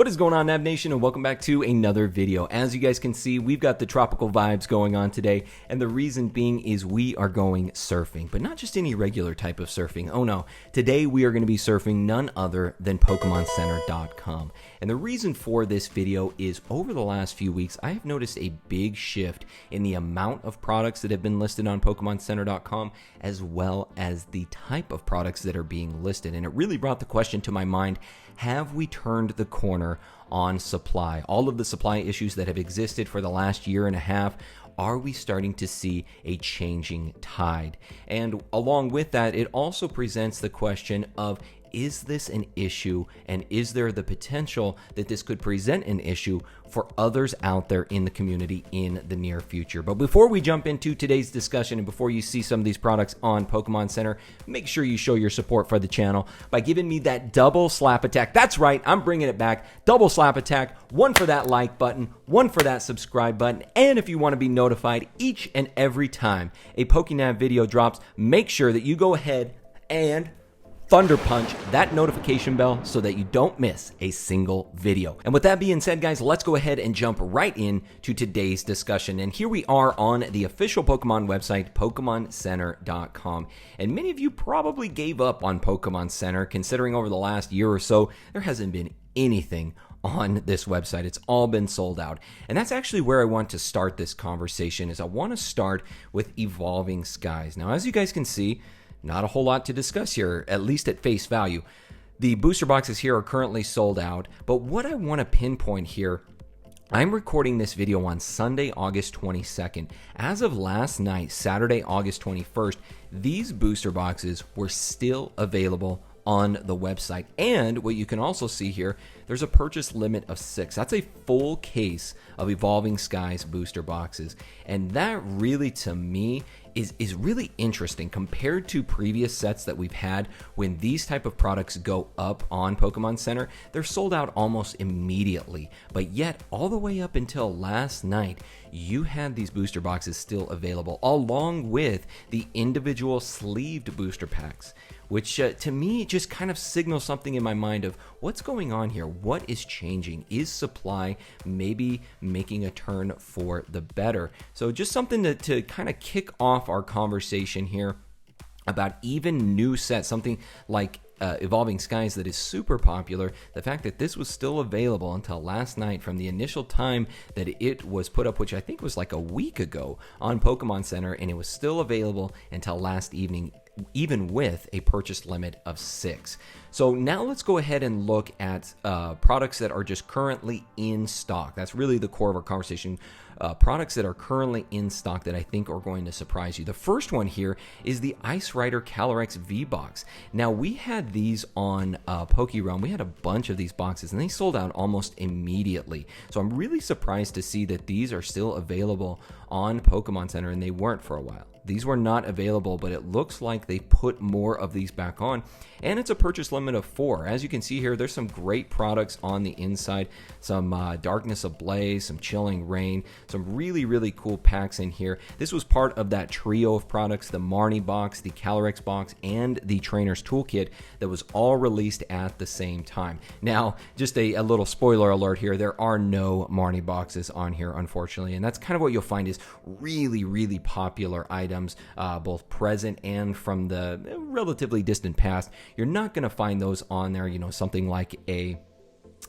What is going on, Nav Nation, and welcome back to another video. As you guys can see, we've got the tropical vibes going on today, and the reason being is we are going surfing, but not just any regular type of surfing. Oh no, today we are going to be surfing none other than PokémonCenter.com. And the reason for this video is over the last few weeks, I have noticed a big shift in the amount of products that have been listed on PokémonCenter.com, as well as the type of products that are being listed. And it really brought the question to my mind, have we turned the corner on supply? All of the supply issues that have existed for the last year and a half, are we starting to see a changing tide? And along with that, it also presents the question of, is this an issue, and is there the potential that this could present an issue for others out there in the community in the near future? But before we jump into today's discussion, and before you see some of these products on Pokemon Center, make sure you show your support for the channel by giving me that double slap attack. That's right, I'm bringing it back. Double slap attack, one for that like button, one for that subscribe button, and if you want to be notified each and every time a PokéNav video drops, make sure that you go ahead and thunder punch that notification bell so that you don't miss a single video. And with that being said, guys, let's go ahead and jump right into today's discussion. And here we are on the official Pokemon website, PokémonCenter.com. And many of you probably gave up on Pokemon Center, considering over the last year or so, there hasn't been anything on this website. It's all been sold out. And that's actually where I want to start this conversation, is I want to start with Evolving Skies. Now, as you guys can see, not a whole lot to discuss here, at least at face value. The booster boxes here are currently sold out, but what I want to pinpoint here, I'm recording this video on Sunday, August 22nd. As of last night, Saturday, August 21st, these booster boxes were still available on the website. And what you can also see here, there's a purchase limit of 6. That's a full case of Evolving Skies booster boxes. And that really, to me, is really interesting compared to previous sets that we've had. When these type of products go up on Pokemon Center, they're sold out almost immediately. But yet, all the way up until last night, you had these booster boxes still available, along with the individual sleeved booster packs, which to me just kind of signals something in my mind of what's going on here. What is changing? Is supply maybe making a turn for the better? So just something to kind of kick off our conversation here about even new sets, something like Evolving Skies that is super popular. The fact that this was still available until last night from the initial time that it was put up, which I think was like a week ago on Pokemon Center, and it was still available until last evening, even with a purchase limit of 6. So now let's go ahead and look at products that are just currently in stock. That's really the core of our conversation. Products that are currently in stock that I think are going to surprise you. The first one here is the Ice Rider Calyrex V-Box. Now, we had these on PokéRealm. We had a bunch of these boxes, and they sold out almost immediately. So I'm really surprised to see that these are still available on Pokemon Center, and they weren't for a while. These were not available, but it looks like they put more of these back on, and it's a purchase limit of 4. As you can see here, there's some great products on the inside, some Darkness Ablaze, some Chilling Rain, some really, really cool packs in here. This was part of that trio of products, the Marnie box, the Calyrex box, and the Trainer's Toolkit that was all released at the same time. Now, just a little spoiler alert here, there are no Marnie boxes on here, unfortunately, and that's kind of what you'll find is really, really popular items, both present and from the relatively distant past. You're not going to find those on there, something like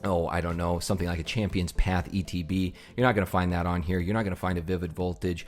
something like a Champion's Path ETB. You're not going to find that on here. You're not going to find a Vivid Voltage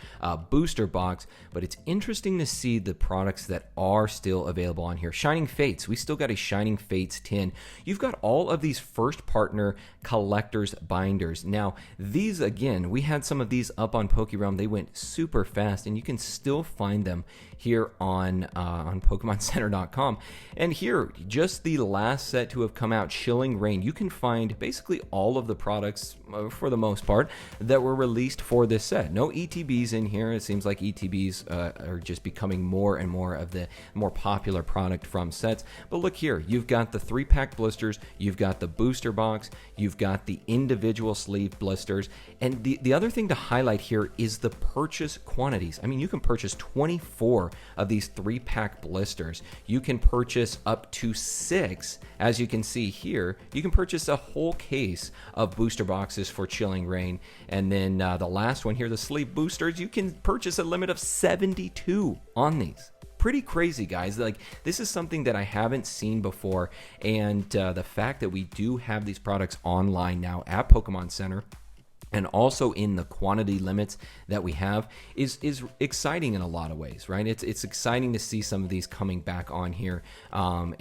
booster box, but it's interesting to see the products that are still available on here. Shining Fates. We still got a Shining Fates tin. You've got all of these first partner collector's binders. Now, these, again, we had some of these up on PokéRealm. They went super fast, and you can still find them here on PokémonCenter.com. And here, just the last set to have come out, Chilling Rain. You can find basically all of the products, for the most part, that were released for this set. No ETBs in here. It seems like ETBs are just becoming more and more of the more popular product from sets. But look here, you've got the 3-pack blisters, you've got the booster box, you've got the individual sleeve blisters, and the other thing to highlight here is the purchase quantities. I mean, you can purchase 24 of these 3-pack blisters. You can purchase up to 6, as you can see here. You can purchase a whole case of booster boxes for Chilling Reign. And then the last one here, the Sleep Boosters, you can purchase a limit of 72 on these. Pretty crazy, guys. Like, this is something that I haven't seen before, and the fact that we do have these products online now at Pokemon Center, and also in the quantity limits that we have, is exciting in a lot of ways, right? It's exciting to see some of these coming back on here, and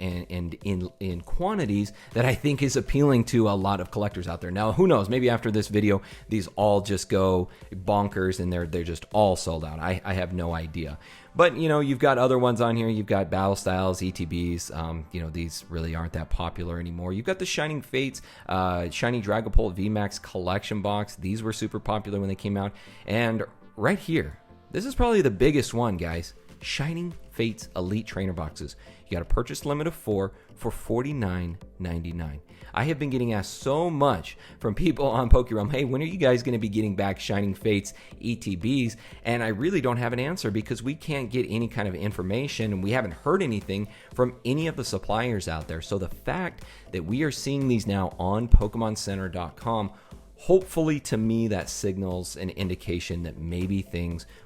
in quantities that I think is appealing to a lot of collectors out there. Now, who knows? Maybe after this video, these all just go bonkers and they're just all sold out. I have no idea. But, you know, you've got other ones on here. You've got Battle Styles, ETBs. You know, these really aren't that popular anymore. You've got the Shining Fates, Shiny Dragapult VMAX Collection Box. These were super popular when they came out. And right here, this is probably the biggest one, guys. Shining Fates Elite Trainer Boxes. You got a purchase limit of 4 for $49.99. I have been getting asked so much from people on PokéRealm, hey, when are you guys going to be getting back Shining Fates ETBs? And I really don't have an answer because we can't get any kind of information, and we haven't heard anything from any of the suppliers out there. So the fact that we are seeing these now on PokemonCenter.com, hopefully, to me, that signals an indication that maybe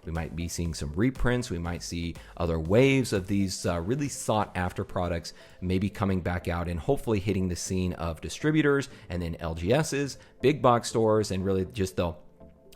we might be seeing some reprints. We might see other waves of these really sought after products maybe coming back out and hopefully hitting the scene of distributors and then LGSs, big box stores, and really just the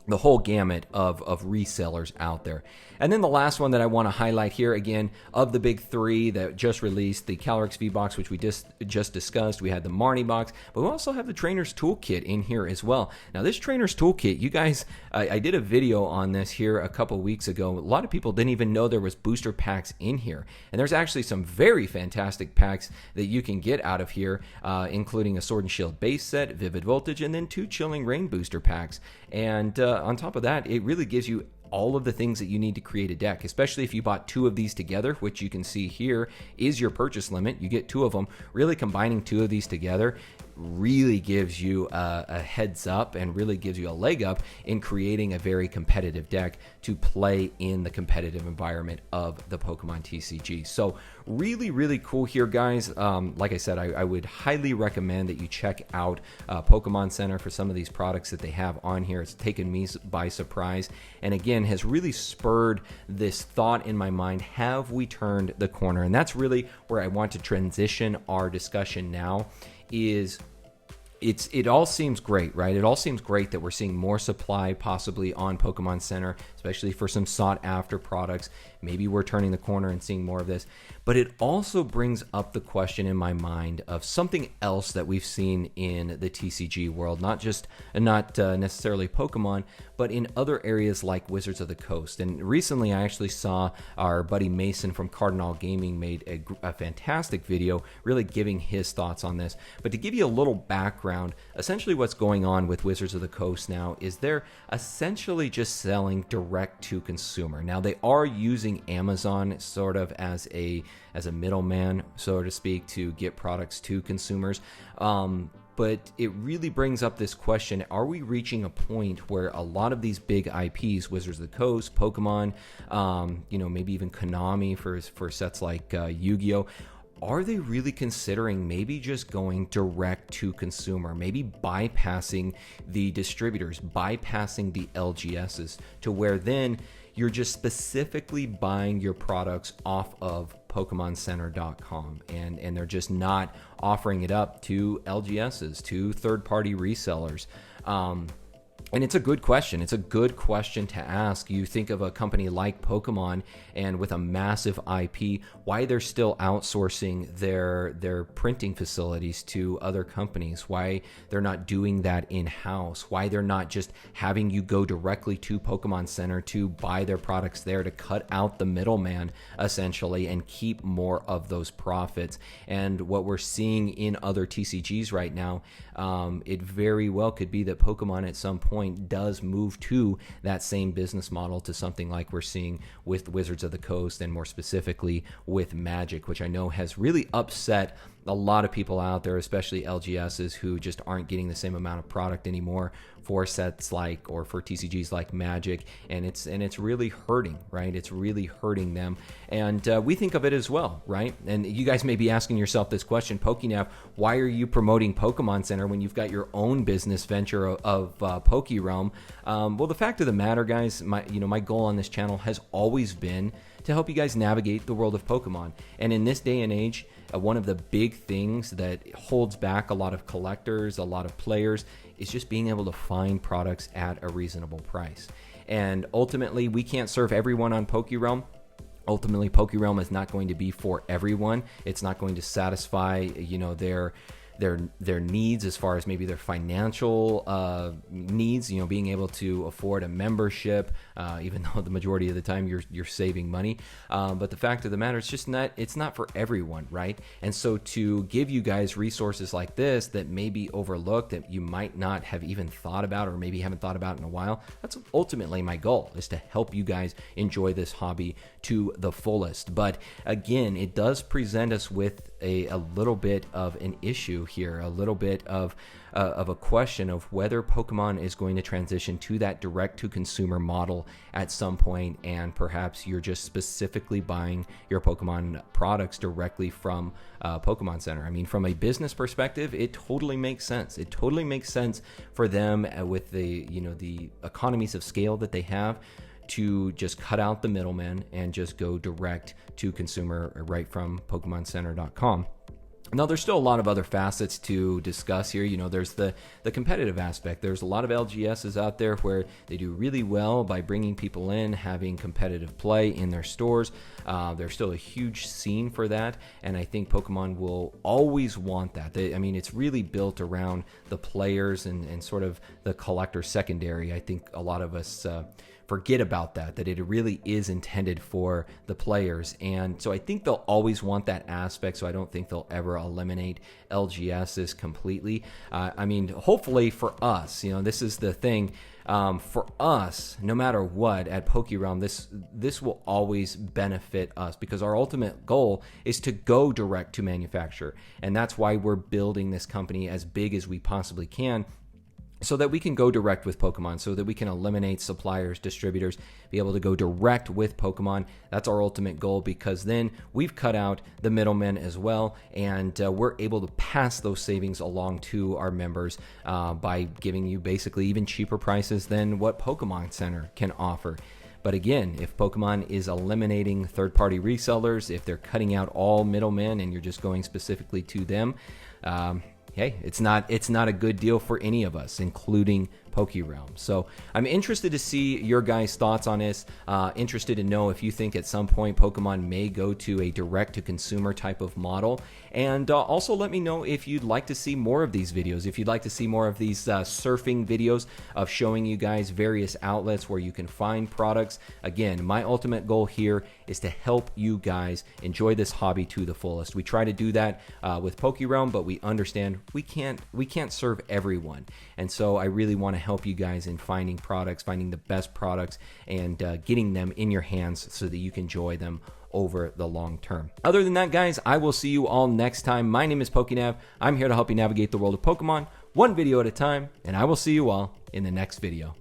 whole gamut of resellers out there. And then the last one that I want to highlight here, again, of the big three that just released, the Calyrex V box, which we just discussed. We had the Marnie box, but we also have the Trainer's Toolkit in here as well. Now, this Trainer's Toolkit, you guys, I did a video on this here a couple weeks ago. A lot of people didn't even know there was booster packs in here. And there's actually some very fantastic packs that you can get out of here, including a Sword and Shield base set, Vivid Voltage, and then 2 Chilling Reign booster packs. And on top of that, it really gives you all of the things that you need to create a deck, especially if you bought 2 of these together, which you can see here is your purchase limit. You get 2 of them. Really combining 2 of these together really gives you a heads up and really gives you a leg up in creating a very competitive deck to play in the competitive environment of the Pokemon TCG. So really, really cool here, guys. Like I said, I would highly recommend that you check out Pokemon Center for some of these products that they have on here. It's taken me by surprise, and again, has really spurred this thought in my mind, have we turned the corner? And that's really where I want to transition our discussion now. It all seems great, right? It all seems great that we're seeing more supply possibly on Pokemon Center, especially for some sought after products. Maybe we're turning the corner and seeing more of this. But it also brings up the question in my mind of something else that we've seen in the TCG world, not necessarily Pokemon, but in other areas like Wizards of the Coast. And recently I actually saw our buddy Mason from Cardinal Gaming made a fantastic video really giving his thoughts on this. But to give you a little background, essentially what's going on with Wizards of the Coast now is they're essentially just selling direct to consumer. Now they are using Amazon sort of as a middleman, so to speak, to get products to consumers. But it really brings up this question, are we reaching a point where a lot of these big IPs, Wizards of the Coast, Pokemon, maybe even Konami for sets like Yu-Gi-Oh!, are they really considering maybe just going direct to consumer, maybe bypassing the distributors, bypassing the LGSs, to where then you're just specifically buying your products off of PokemonCenter.com, and they're just not offering it up to LGSs, to third-party resellers. And it's a good question. It's a good question to ask. You think of a company like Pokemon, and with a massive IP, why they're still outsourcing their printing facilities to other companies, why they're not doing that in-house, why they're not just having you go directly to Pokemon Center to buy their products there, to cut out the middleman, essentially, and keep more of those profits. And what we're seeing in other TCGs right now, it very well could be that Pokemon at some point does move to that same business model, to something like we're seeing with Wizards of the Coast, and more specifically with Magic, which I know has really upset a lot of people out there, especially LGSs, who just aren't getting the same amount of product anymore for sets like, or for TCGs like Magic, and it's really hurting, right? It's really hurting them, and we think of it as well, right? And you guys may be asking yourself this question, PokéNav, why are you promoting Pokemon Center when you've got your own business venture of PokéRealm? Well, the fact of the matter, guys, my goal on this channel has always been to help you guys navigate the world of Pokemon. And in this day and age, one of the big things that holds back a lot of collectors, a lot of players, is just being able to find products at a reasonable price. And ultimately, we can't serve everyone on PokéRealm. Ultimately, PokéRealm is not going to be for everyone. It's not going to satisfy, their needs as far as maybe their financial needs, being able to afford a membership, even though the majority of the time you're saving money. But the fact of the matter, it's not for everyone, right? And so to give you guys resources like this that may be overlooked, that you might not have even thought about, or maybe haven't thought about in a while, that's ultimately my goal, is to help you guys enjoy this hobby to the fullest. But again, it does present us with a little bit of an issue here, a little bit of a question of whether Pokemon is going to transition to that direct-to-consumer model at some point, and perhaps you're just specifically buying your Pokemon products directly from Pokemon Center. I mean, from a business perspective, it totally makes sense. It totally makes sense for them with the economies of scale that they have, to just cut out the middleman and just go direct to consumer right from PokemonCenter.com. Now, there's still a lot of other facets to discuss here. There's the competitive aspect. There's a lot of LGSs out there where they do really well by bringing people in, having competitive play in their stores. There's still a huge scene for that, and I think Pokemon will always want that. It's really built around the players and sort of the collector secondary. I think a lot of us forget about that it really is intended for the players. And so I think they'll always want that aspect, so I don't think they'll ever eliminate LGSs completely. Hopefully for us, this is the thing, for us, no matter what, at PokéRealm, this will always benefit us, because our ultimate goal is to go direct to manufacturer, and that's why we're building this company as big as we possibly can, so that we can go direct with Pokemon, so that we can eliminate suppliers, distributors, be able to go direct with Pokemon. That's our ultimate goal, because then we've cut out the middlemen as well, and we're able to pass those savings along to our members by giving you basically even cheaper prices than what Pokemon Center can offer. But again, if Pokemon is eliminating third-party resellers, if they're cutting out all middlemen and you're just going specifically to them, hey, it's not a good deal for any of us, including PokéRealm. So I'm interested to see your guys' thoughts on this. Interested to know if you think at some point Pokemon may go to a direct-to-consumer type of model. And also let me know if you'd like to see more of these videos, if you'd like to see more of these surfing videos of showing you guys various outlets where you can find products. Again, my ultimate goal here is to help you guys enjoy this hobby to the fullest. We try to do that with PokéRealm, but we understand we can't serve everyone. And so I really want to help you guys in finding products, finding the best products, and getting them in your hands so that you can enjoy them over the long term. Other than that, guys, I will see you all next time. My name is PokéNav. I'm here to help you navigate the world of Pokemon, one video at a time, and I will see you all in the next video.